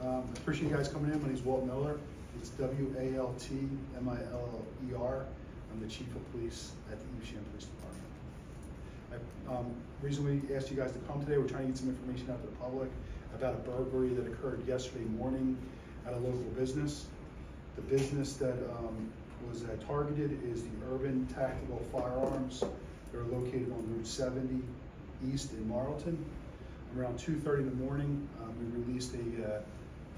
Appreciate you guys coming in. My name is Walt Miller. It's W-A-L-T-M-I-L-L-E-R. I'm the Chief of Police at the Evesham Police Department. Reason we asked you guys to come today, we're trying to get some information out to the public about a burglary that occurred yesterday morning at a local business. The business that was targeted is the Urban Tactical Firearms. They're located on Route 70 East in Marlton. Around 2:30 in the morning, we released a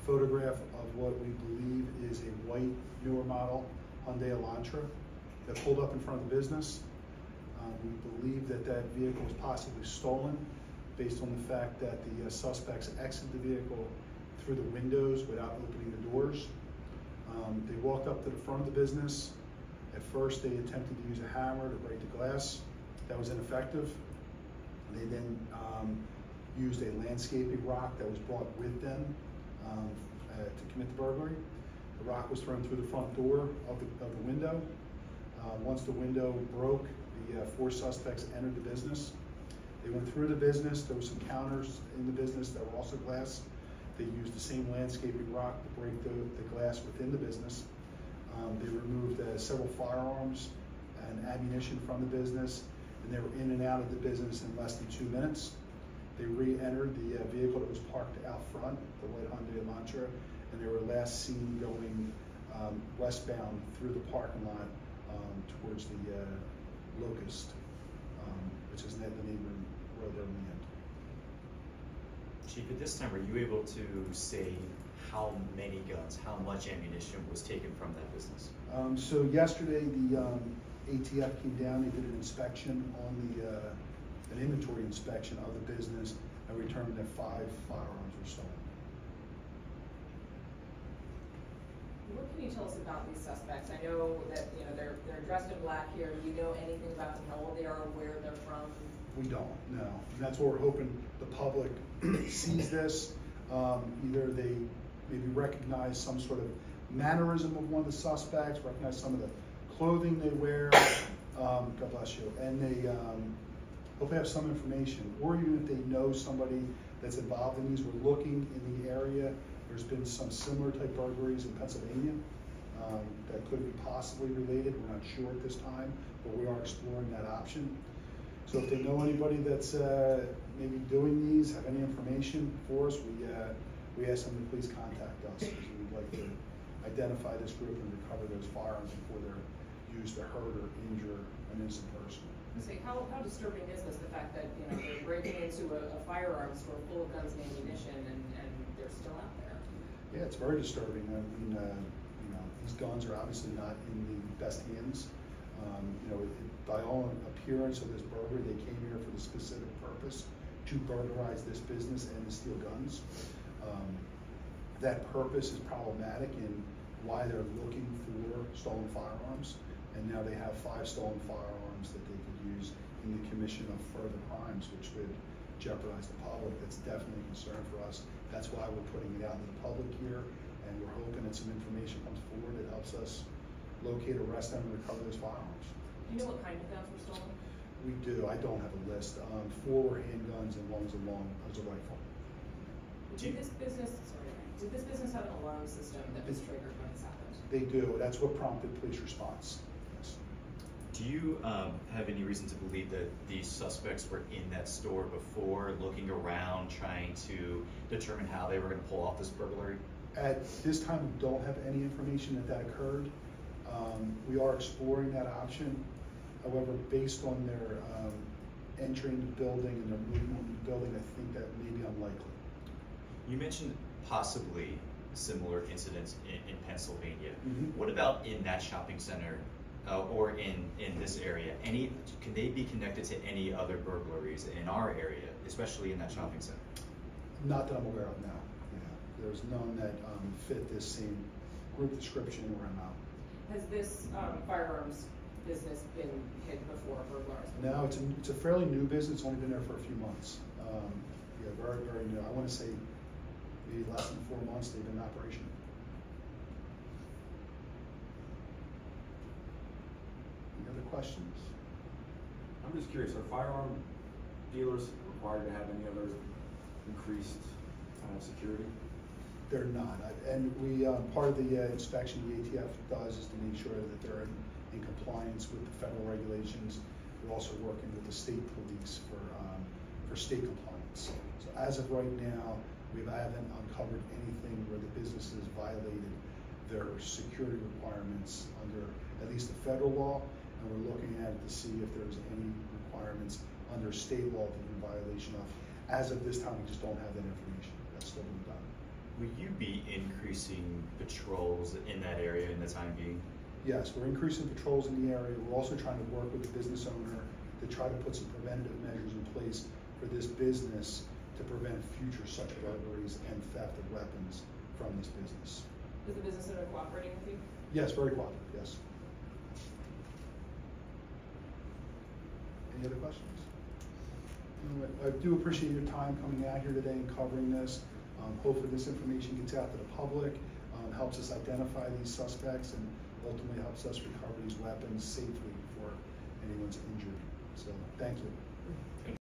photograph of what we believe is a white, newer model Hyundai Elantra that pulled up in front of the business. We believe that that vehicle was possibly stolen based on the fact that the suspects exited the vehicle through the windows without opening the doors. They walked up to the front of the business. At first, they attempted to use a hammer to break the glass. That was ineffective. They then used a landscaping rock that was brought with them to commit the burglary. The rock was thrown through the front door of the window. Once the window broke, the four suspects entered the business. They went through the business. There were some counters in the business that were also glass. They used the same landscaping rock to break the glass within the business. They removed several firearms and ammunition from the business, and they were in and out of the business in less than 2 minutes. They re-entered the vehicle that was parked out front, the white Hyundai Elantra, and they were last seen going westbound through the parking lot towards the Locust, which is the neighboring road there in the end. Chief, at this time, are you able to say how many guns, how much ammunition was taken from that business? So yesterday, the ATF came down, they did an inspection on an inventory inspection of the business, and returned that 5 firearms were stolen. What can you tell us about these suspects? I know that they're dressed in black here. Do you know anything about them, how old they are, where they're from? We don't, no. And that's what we're hoping the public sees this. Either they maybe recognize some sort of mannerism of one of the suspects, recognize some of the clothing they wear, God bless you, and they hopefully have some information, or even if they know somebody that's involved in these. We're looking in the area. There's been some similar type burglaries in Pennsylvania that could be possibly related. We're not sure at this time, but we are exploring that option. So if they know anybody that's maybe doing these, have any information for us, we ask them to please contact us, because we'd like to identify this group and recover those firearms before they're used to hurt or injure an innocent person. So how disturbing is this, the fact that they're breaking into a firearms store full of guns and ammunition, and they're still out there? Yeah, it's very disturbing. I mean, these guns are obviously not in the best hands. By all appearance of this burglary, they came here for the specific purpose to burglarize this business and to steal guns. That purpose is problematic in why they're looking for stolen firearms, and now they have 5 stolen firearms that they could use in the commission of further crimes, which would jeopardize the public. That's definitely a concern for us. That's why we're putting it out to the public here, and we're hoping that some information comes forward that helps us locate, arrest them, and recover those firearms. Do you know what kind of guns were stolen? We do. I don't have a list. 4 were handguns and 1 was a rifle. Did this business have an alarm system that was triggered when this happened? They do. That's what prompted police response. Yes. Do you have any reason to believe that these suspects were in that store before, looking around, trying to determine how they were going to pull off this burglary? At this time, we don't have any information that occurred. We are exploring that option. However, based on their entering the building and their movement in the building, I think that may be unlikely. You mentioned possibly similar incidents in Pennsylvania. Mm-hmm. What about in that shopping center or in this area? Can they be connected to any other burglaries in our area, especially in that shopping center? Not that I'm aware of now. Yeah. There's none that fit this same group description or amount. Has this firearms business been hit before, burglarized? No, it's a fairly new business. It's only been there for a few months. Yeah, very, very new. I want to say maybe less than 4 months they've been in operation. Any other questions? I'm just curious, are firearm dealers required to have any other increased kind of security? They're not. And we, part of the inspection the ATF does is to make sure that they're in compliance with the federal regulations. We're also working with the state police for state compliance. So as of right now, we haven't uncovered anything where the businesses violated their security requirements under at least the federal law, and we're looking at it to see if there's any requirements under state law that are in violation of. As of this time, we just don't have that information. That's still being done. Will you be increasing patrols in that area in the time being? Yes, we're increasing patrols in the area. We're also trying to work with the business owner to try to put some preventative measures in place for this business to prevent future such burglaries and theft of weapons from this business. Is the business owner cooperating with you? Yes, very cooperative, yes. Any other questions? I do appreciate your time coming out here today and covering this. Hopefully this information gets out to the public, helps us identify these suspects, and ultimately helps us recover these weapons safely before anyone's injured. So, thank you.